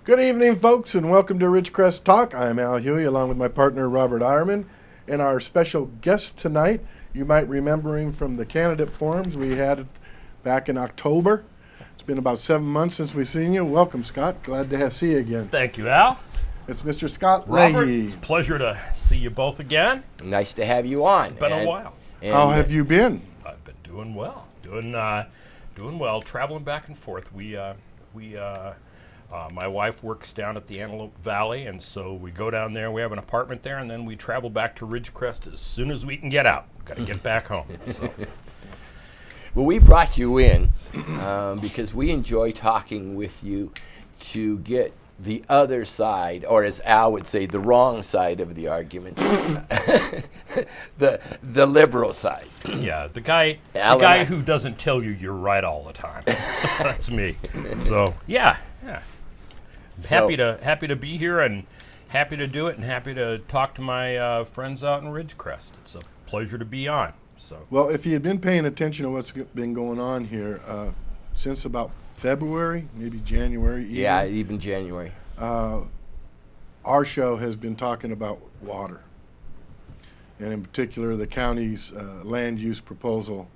Good evening, folks, and welcome to Ridgecrest Talk. I'm Al Huey, along with my partner, Robert Eierman, and our special guest tonight. You might remember him from the candidate forums we had back in October. It's been about 7 months since we've seen you. Welcome, Scott. Glad to see you again. Thank you, Al. It's Mr. Scott Robert, Leahy. it's a pleasure to see you both again. Nice to have you on. It's been a while. How have you been? I've been doing well. Doing well. Traveling back and forth. My wife works down at the Antelope Valley, and so we go down there. We have an apartment there, and then we travel back to Ridgecrest as soon as we can get out. Got to get back home. So. Well, we brought you in because we enjoy talking with you to get the other side, or as Al would say, the wrong side of the argument, the liberal side. Yeah, the guy who doesn't tell you you're right all the time. That's me. So yeah. Happy to be here and happy to do it and happy to talk to my friends out in Ridgecrest. It's a pleasure to be on. So Well, if you had been paying attention to what's been going on here since about February, maybe January even. Yeah, even January. Our show has been talking about water, and in particular the county's land use proposal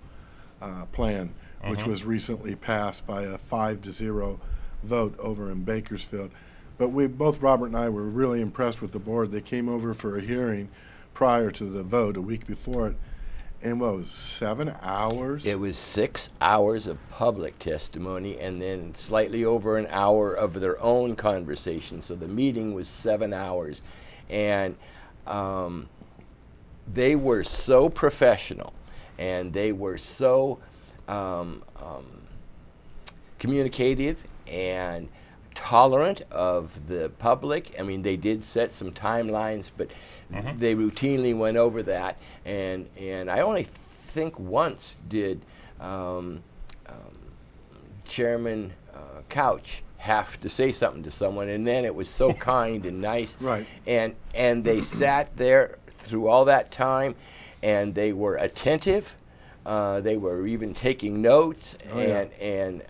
plan, which was recently passed by a 5-0 vote over in Bakersfield. But both Robert and I were really impressed with the board. They came over for a hearing prior to the vote, a week before it, and what was 7 hours? It was 6 hours of public testimony and then slightly over an hour of their own conversation. So the meeting was 7 hours. And they were so professional and they were so communicative and tolerant of the public. I mean, they did set some timelines, but they routinely went over that. And I only think once did Chairman Couch have to say something to someone, and then it was so kind and nice. Right. And they sat there through all that time, and they were attentive. They were even taking notes, and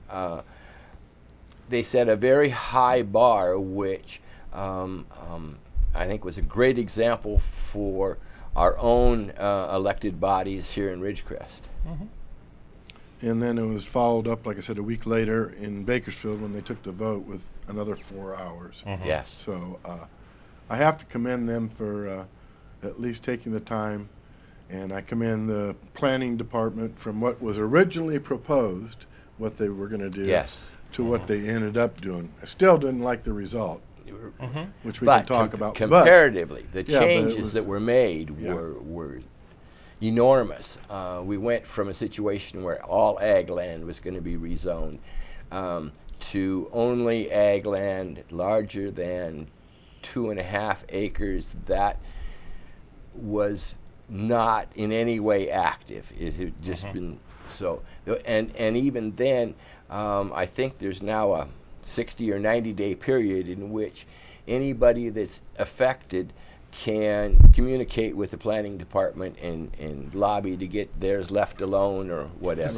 they set a very high bar, which I think was a great example for our own elected bodies here in Ridgecrest. And then it was followed up, like I said, a week later in Bakersfield when they took the vote with another 4 hours. Yes. So I have to commend them for at least taking the time, and I commend the planning department from what was originally proposed, what they were going to do, Yes. to what they ended up doing. I still didn't like the result, which we But can talk about. comparatively, the Yeah, but it changes was- that were made Yeah. were enormous. We went from a situation where all ag land was going to be rezoned to only ag land larger than 2.5 acres that was not in any way active. It had just been so. And even then, I think there's now a 60 or 90-day period in which anybody that's affected can communicate with the planning department and lobby to get theirs left alone or whatever.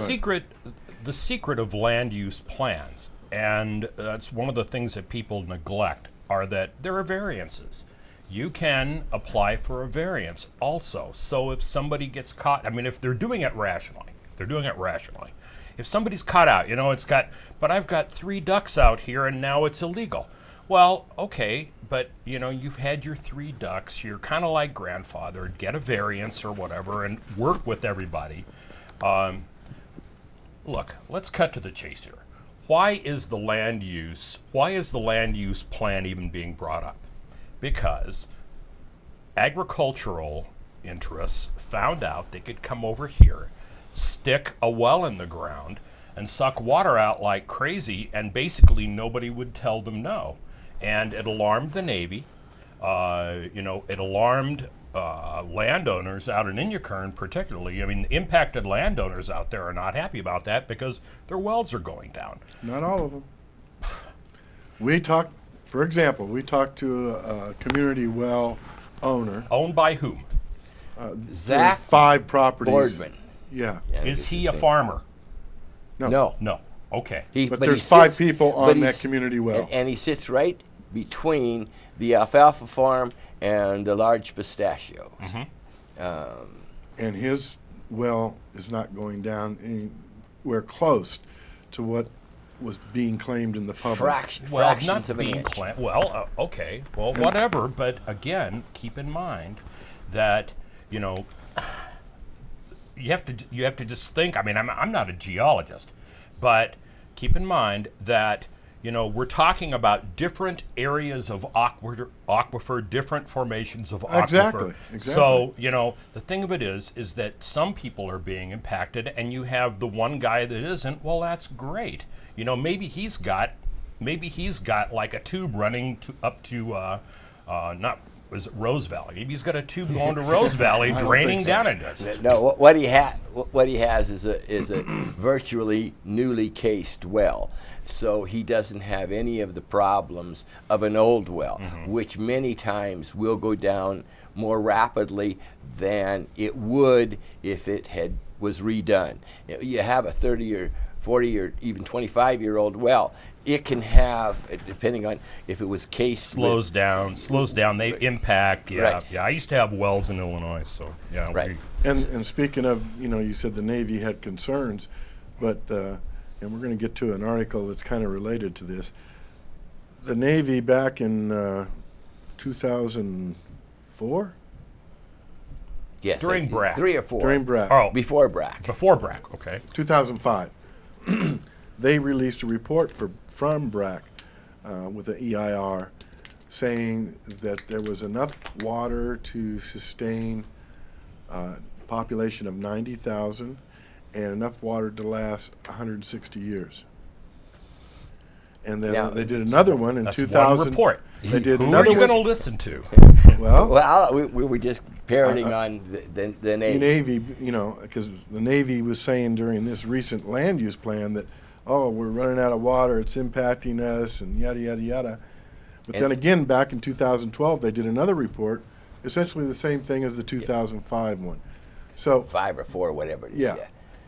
The secret of land use plans, and that's one of the things that people neglect, are that there are variances. You can apply for a variance also. So if somebody gets caught, I mean, if they're doing it rationally, if somebody's caught out, but I've got 3 ducks out here and now it's illegal. Well, okay, but you've had your 3 ducks, you're kind of like grandfathered, get a variance or whatever and work with everybody. Look, let's cut to the chase here. Why is the land use plan even being brought up? Because agricultural interests found out they could come over here, stick a well in the ground, and suck water out like crazy, and basically nobody would tell them no. And it alarmed the Navy. It alarmed landowners out in Inyakern particularly. I mean, impacted landowners out there are not happy about that because their wells are going down. Not all of them. For example, we talked to a community well owner. Owned by whom? Zach 5 properties. Boardman. Yeah. Yeah, Is this he a his farmer? No. No. Okay. But there's 5 people on that community well. And he sits right between the alfalfa farm and the large pistachios. And his well is not going down anywhere close to what was being claimed in the public. Fractions of an inch. Okay. Well, whatever. But again, keep in mind that, you know, you have to just think. I mean, I'm not a geologist, but keep in mind that, you know, we're talking about different areas of aquifer, different formations of aquifer. Exactly. So, you know, the thing of it is that some people are being impacted, and you have the one guy that isn't. Well, that's great. You know, maybe he's got like a tube running up to not. Was it Rose Valley? Maybe he's got a tube going to Rose Valley, draining down into it. No, what he has is a virtually newly cased well, so he doesn't have any of the problems of an old well, which many times will go down more rapidly than it would if it was redone. You have a 30 or 40 or even 25-year-old well. It can have, depending on if it was cased. Slows down. They impact. Yeah, Right. yeah. I used to have wells in Illinois, so yeah. Right. And speaking of, you know, you said the Navy had concerns, but and we're going to get to an article that's kind of related to this. The Navy back in 2004. Yes. During BRAC. 3 or 4. During BRAC. Oh, Before BRAC. before BRAC. Okay. 2005. They released a report from BRAC with an EIR saying that there was enough water to sustain a population of 90,000 and enough water to last 160 years. And then Now, they did another one in That's 2000. one report. They did Who are another you one. going to listen to? Well, we were just parroting on the the Navy. Navy, you know, because the Navy was saying during this recent land use plan that, oh, we're running out of water, it's impacting us, and yada, yada, yada. But then again, back in 2012, they did another report, essentially the same thing as the 2005 one. So 5 or 4, whatever it is. yeah.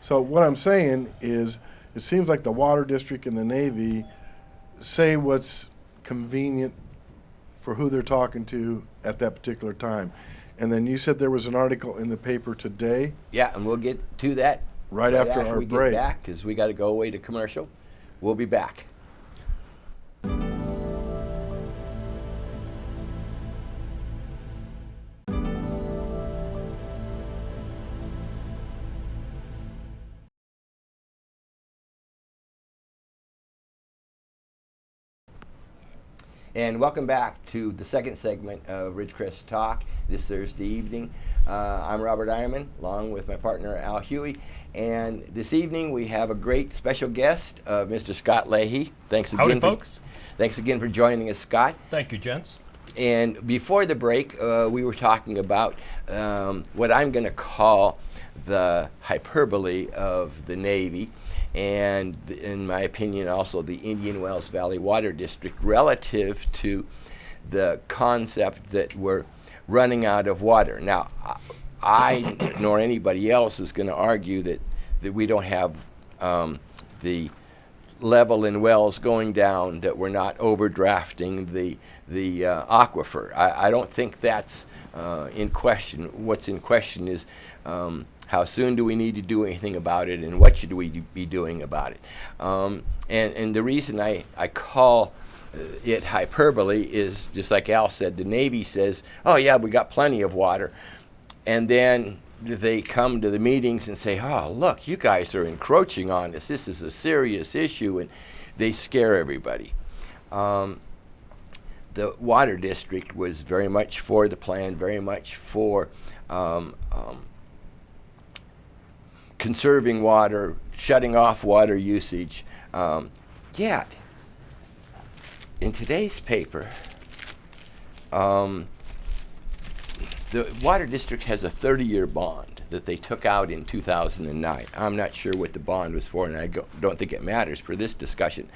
So what I'm saying is, it seems like the Water District and the Navy say what's convenient for who they're talking to at that particular time. And then you said there was an article in the paper today. Yeah, and we'll get to that Right after our we break. get back, because we got to go away to commercial. We'll be back. And welcome back to the second segment of Ridgecrest Talk this Thursday evening. I'm Robert Eierman, along with my partner Al Huey. And this evening we have a great special guest, Mr. Scott Leahy. Thanks again, Howdy, folks. Thanks again for joining us, Scott. Thank you, gents. And before the break, we were talking about what I'm going to call the hyperbole of the Navy, and in my opinion also the Indian Wells Valley Water District relative to the concept that we're running out of water. Now, I nor anybody else is going to argue that we don't have the level in wells going down, that we're not overdrafting the aquifer. I don't think that's in question. What's in question is how soon do we need to do anything about it, and what should we be doing about it? And the reason I call it hyperbole is, just like Al said, the Navy says, oh yeah, we got plenty of water. And then they come to the meetings and say, oh, look, you guys are encroaching on us. This is a serious issue, and they scare everybody. The Water District was very much for the plan, very much for conserving water, shutting off water usage. Yet, in today's paper, the Water District has a 30-year bond that they took out in 2009. I'm not sure what the bond was for, and I don't think it matters for this discussion.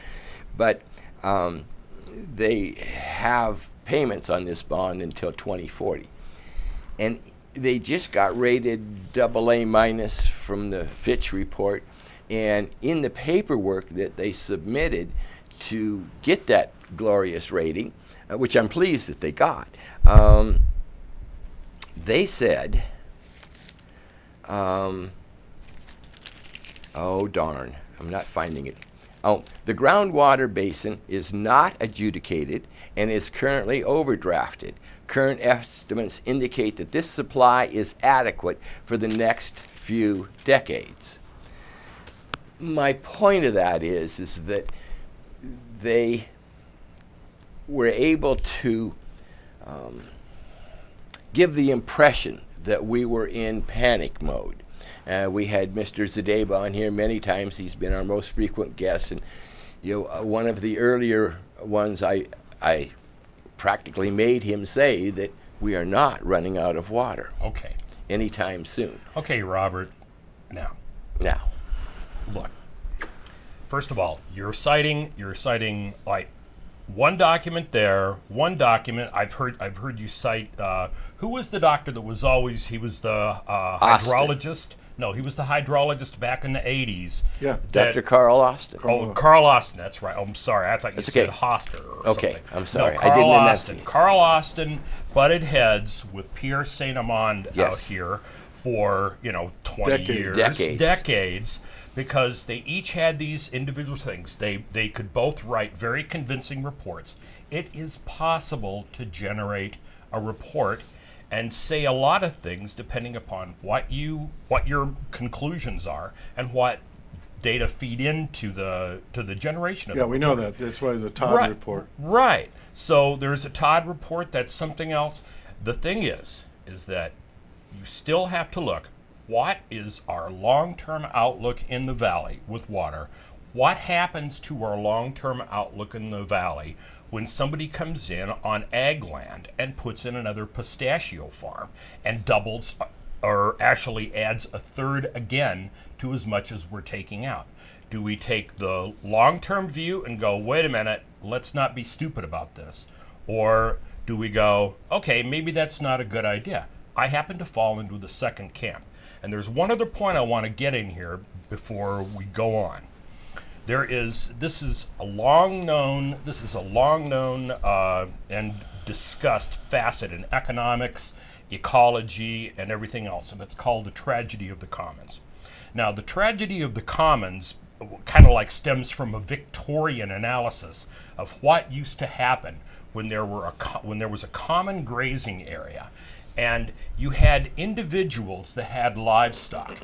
But they have payments on this bond until 2040. And they just got rated AA- from the Fitch report, And in the paperwork that they submitted to get that glorious rating, which I'm pleased that they got, they said, oh darn, I'm not finding it. Oh, the groundwater basin is not adjudicated and is currently overdrafted. Current estimates indicate that this supply is adequate for the next few decades. My point of that is that they were able to give the impression that we were in panic mode. We had Mr. Zadeba on here many times. He's been our most frequent guest, and one of the earlier ones, I practically made him say that we are not running out of water. Okay. Anytime soon. Okay, Robert. Now, look. First of all, you're citing like one document there, one document. I've heard you cite. Who was the doctor that was always? He was the hydrologist. No, he was the hydrologist back in the 80s. Yeah. Dr. Carl Austin. Carl Austin. That's right. Oh, I'm sorry. I thought you said okay. Hoster or Okay, something. I'm sorry. No, I didn't Austin. enunciate. Carl Austin butted heads with Pierre Saint Amand out Yes. here for 20 years, decades, because they each had these individual things. They could both write very convincing reports. It is possible to generate a report and say a lot of things depending upon what your conclusions are and what data feed into the generation of Yeah, the we know that. That's why the Todd report. Right. So there's a Todd report. That's something else. The thing is that you still have to look. What is our long-term outlook in the valley with water? What happens to our long-term outlook in the valley when somebody comes in on ag land and puts in another pistachio farm and doubles or actually adds a third again to as much as we're taking out? Do we take the long-term view and go, wait a minute, let's not be stupid about this? Or do we go, okay, maybe that's not a good idea? I happen to fall into the second camp. And there's one other point I want to get in here before we go on. This is a long known and discussed facet in economics, ecology, and everything else, and it's called the tragedy of the commons. Now, the tragedy of the commons kind of like stems from a Victorian analysis of what used to happen when there was a common grazing area, and you had individuals that had livestock.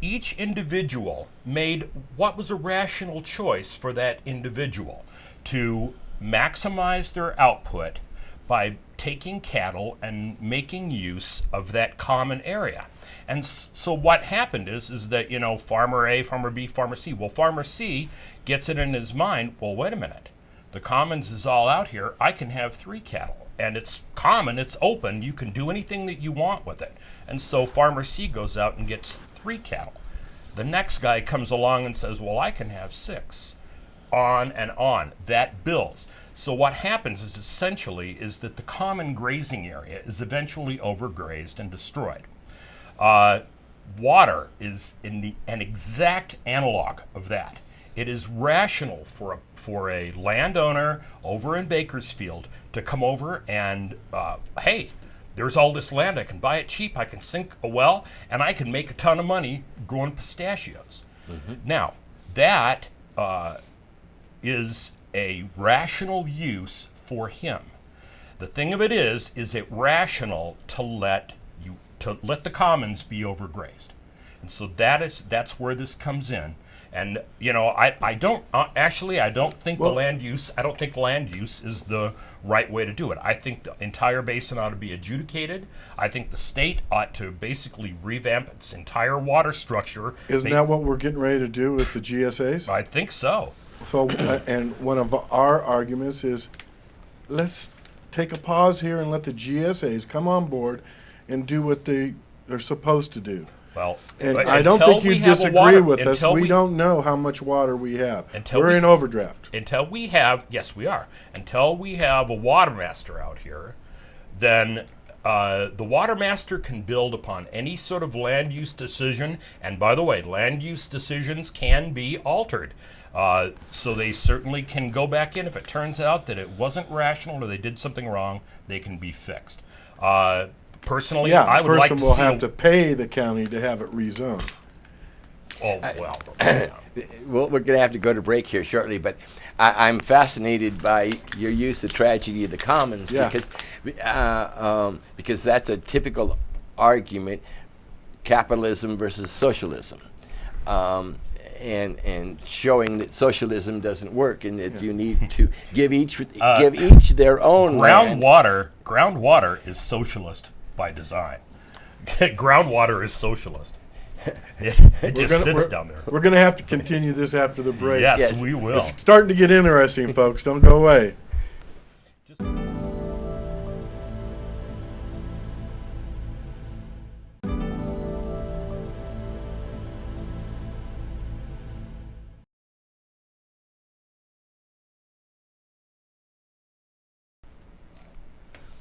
Each individual made what was a rational choice for that individual to maximize their output by taking cattle and making use of that common area. And so what happened is that, farmer A, farmer B, farmer C. Well, farmer C gets it in his mind, well, wait a minute. The commons is all out here. I can have 3 cattle. And it's common, it's open. You can do anything that you want with it. And so farmer C goes out and gets 3 cattle. The next guy comes along and says, well, I can have 6. On and on. That builds. So what happens is essentially is that the common grazing area is eventually overgrazed and destroyed. Water is an exact analog of that. It is rational for a landowner over in Bakersfield to come over and, hey, there's all this land, I can buy it cheap, I can sink a well, and I can make a ton of money growing pistachios. Mm-hmm. Now, that is a rational use for him. The thing of it is it rational to let the commons be overgrazed? And so that's where this comes in. And I don't think land use is the right way to do it. I think the entire basin ought to be adjudicated. I think the state ought to basically revamp its entire water structure. Isn't that what we're getting ready to do with the GSAs? I think so. So, and one of our arguments is, let's take a pause here and let the GSAs come on board and do what they are supposed to do. Well, and I don't think you disagree with us. We don't know how much water we have. We're in overdraft. Until we have, yes, we are. Until we have a water master out here, then The water master can build upon any sort of land use decision, and by the way, land use decisions can be altered. So they certainly can go back in if it turns out that it wasn't rational or they did something wrong. They can be fixed. Personally, Yeah, I the would like person to will see. have to pay the county to have it rezoned. Oh well. Well, we're going to have to go to break here shortly, but I'm fascinated by your use of tragedy of the commons Yeah. because that's a typical argument, capitalism versus socialism, and showing that socialism doesn't work and that you need to give each their own land. Groundwater is socialist by design. Groundwater is socialist. It just sits down there. We're going to have to continue this after the break. Yes, Yes. we will. It's starting to get interesting, folks. Don't go away.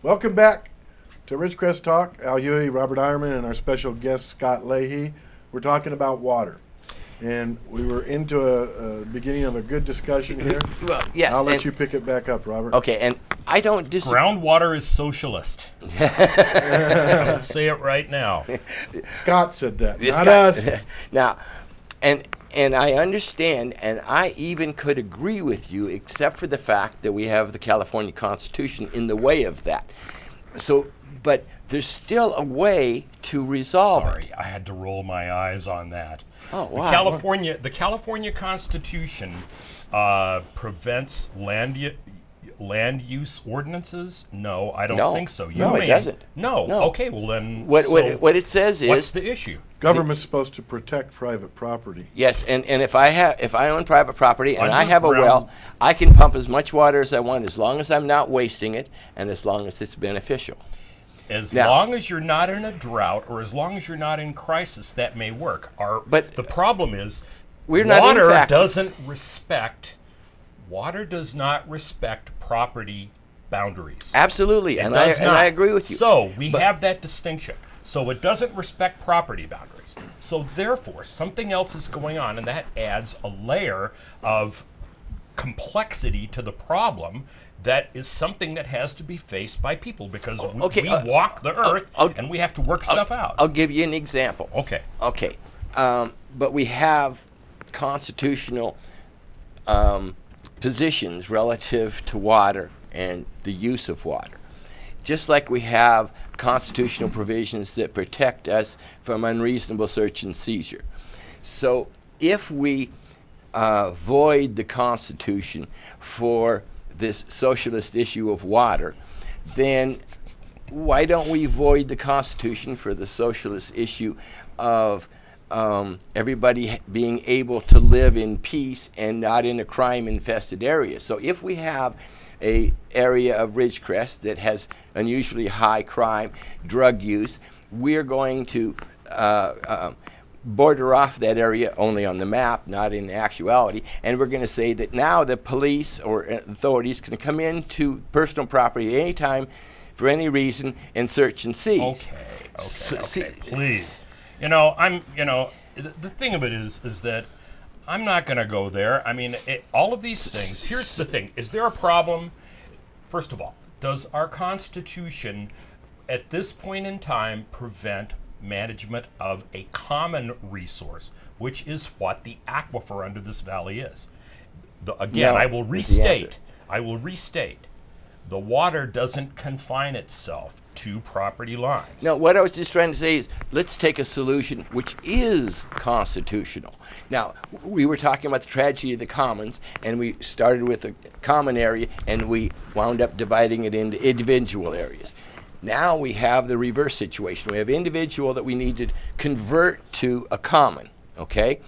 Welcome back to Ridgecrest Talk. Al Huey, Robert Eierman, and our special guest, Scott Leahy. We're talking about water. And we were into a beginning of a good discussion here. Well, yes. I'll let and- you pick it back up, Robert. Okay, and I don't disagree. Groundwater is socialist. I'll say it right now. Scott said that, This not guy- us. Now, and I understand, and I even could agree with you, except for the fact that we have the California Constitution in the way of that. So, but there's still a way to resolve it. Sorry, I had to roll my eyes on that. Oh, The wow. California Constitution prevents land use ordinances? No, I don't No. think so. No, it doesn't. No. No. Okay, well then. What it says what's is the issue? Government's supposed to protect private property. yes, and if I own private property and I have a Underground- well, I can pump as much water as I want as long as I'm not wasting it and as long as it's beneficial. As Now- long as you're not in a drought or as long as you're not in crisis, that may work. But the problem is, we're not in water fact- water does not respect property boundaries. Absolutely, It and does not. I agree with you. So we But- have that distinction. So it doesn't respect property boundaries. So therefore, something else is going on, and that adds a layer of complexity to the problem. That is something that has to be faced by people because okay, we walk the earth and we have to work stuff out. I'll give you an example. Okay. Okay, but we have constitutional positions relative to water and the use of water. Just like we have constitutional provisions that protect us from unreasonable search and seizure. So if we void the Constitution for this socialist issue of water, then why don't we void the Constitution for the socialist issue of everybody being able to live in peace and not in a crime-infested area? So if we have a area of Ridgecrest that has unusually high crime, drug use, we're going to border off that area only on the map, not in actuality, and we're going to say that now the police or authorities can come into personal property at any time for any reason and search and seize. Okay, please. The thing of it is that I'm not going to go there. I mean, all of these things. Here's the thing: is there a problem? First of all, does our Constitution, at this point in time, prevent management of a common resource, which is what the aquifer under this valley is? Again, No, I will is the answer. restate. The water doesn't confine itself to property lines. No, what I was just trying to say is let's take a solution which is constitutional. Now, we were talking about the tragedy of the commons, and we started with a common area, and we wound up dividing it into individual areas. Now we have the reverse situation. We have individual that we need to convert to a common, okay?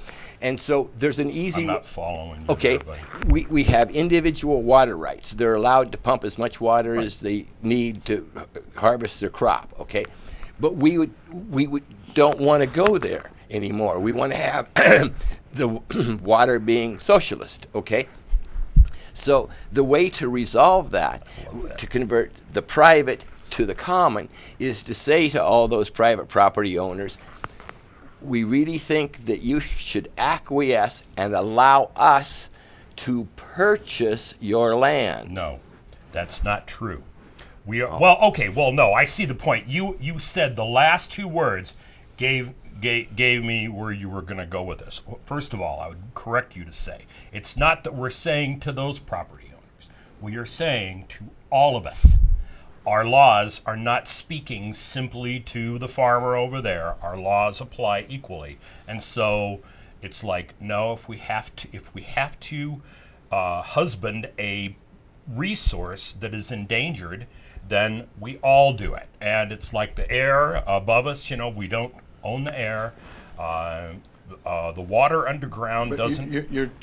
And so there's an easy I'm not following you. Okay, there, buddy. we have individual water rights. They're allowed to pump as much water as they need to harvest their crop, okay? But we don't want to go there anymore. We want to have the water being socialist, okay? So the way to resolve that, to convert the private to the common is to say to all those private property owners, we really think that you should acquiesce and allow us to purchase your land. No, that's not true. We are well. Okay. Well, no. I see the point. You said the last two words gave me where you were going to go with this. First of all, I would correct you to say it's not that we're saying to those property owners. We are saying to all of us. Our laws are not speaking simply to the farmer over there. Our laws apply equally, and so it's like, no, if we have to husband a resource that is endangered, then we all do it. And it's like the air above us. We don't own the air. The water underground But doesn't.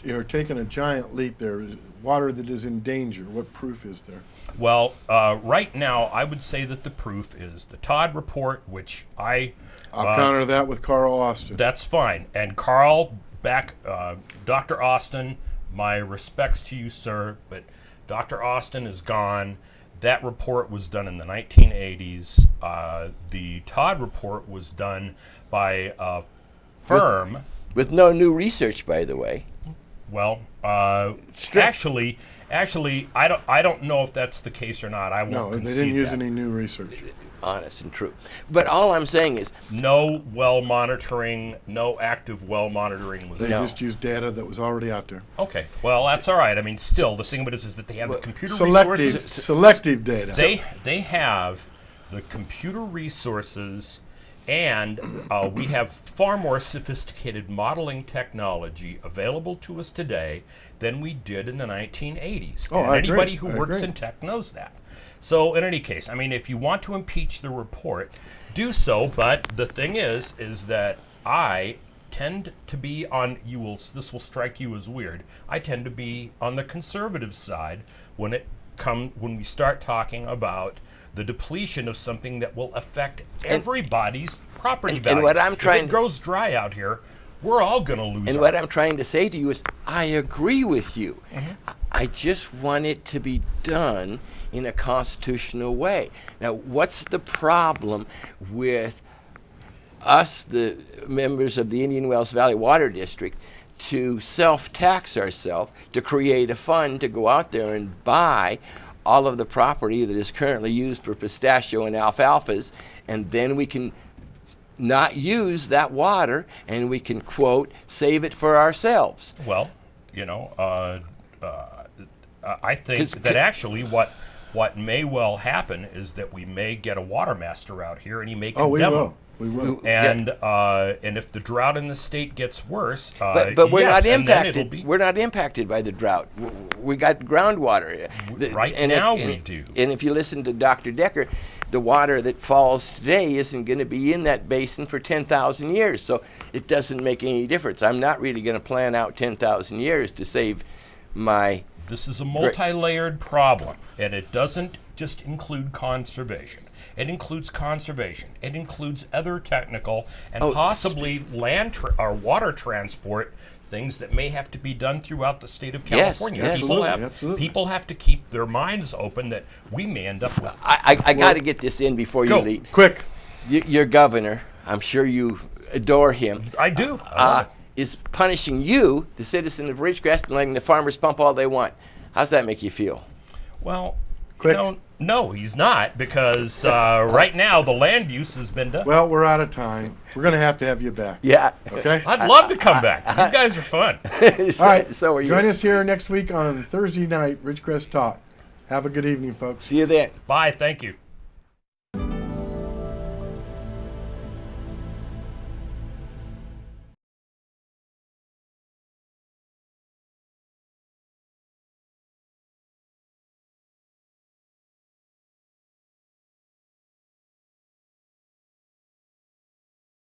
you're taking a giant leap there. Water that is in danger. What proof is there? Well, right now, I would say that the proof is the Todd report, which I'll counter that with Carl Austin. That's fine. And Carl, Dr. Austin, my respects to you, sir, but Dr. Austin is gone. That report was done in the 1980s. The Todd report was done by a firm. With no new research, by the way. Well, actually, I don't know if that's the case or not. I won't No, they concede didn't use that. any new research. Honest and true. But all I'm saying is, No well monitoring, no active well monitoring was They done. just used data that was already out there. Okay, well that's all right. I mean, still, the thing about it is that they have the computer Selective, resources. selective data. They have the computer resources, and we have far more sophisticated modeling technology available to us today than we did in the 1980s. Oh, and I agree. anybody who I works agree. in tech knows that. So in any case, I mean, if you want to impeach the report, do so. But the thing is that I tend to be on. This will strike you as weird. I tend to be on the conservative side when we start talking about the depletion of something that will affect everybody's property value. and what I'm trying if it grows dry out here, we're all going to lose. and what I'm trying to say to you is, I agree with you. I just want it to be done in a constitutional way. Now, what's the problem with us, the members of the Indian Wells Valley Water District, to self-tax ourselves, to create a fund to go out there and buy all of the property that is currently used for pistachio and alfalfas, and then we can not use that water, and we can, quote, save it for ourselves. Well, I think that actually what may well happen is that we may get a water master out here, and he may condemn We them. will. We will. And if the drought in the state gets worse, But we're yes, not and then impacted. it'll be We're not impacted by the drought. We got groundwater. now we do. And if you listen to Dr. Decker, the water that falls today isn't going to be in that basin for 10,000 years. So it doesn't make any difference. I'm not really going to plan out 10,000 years to save my. This is a multi-layered problem, and it doesn't just include conservation. It includes conservation. It includes other technical and possibly land or water transport things that may have to be done throughout the state of California. yes. Absolutely. People have to keep their minds open that we may end up with. I got to get this in before you Go. leave. Quick. Your governor, I'm sure you adore him. I do. I love it. Is punishing you, the citizen of Ridgecrest, and letting the farmers pump all they want. How's that make you feel? Well, Quick. no, he's not, because right now the land use has been done. Well, we're out of time. We're going to have you back. Yeah. Okay? I'd love to come back. You guys are fun. so, All right. So are you. Join us here next week on Thursday night, Ridgecrest Talk. Have a good evening, folks. See you then. Bye. Thank you.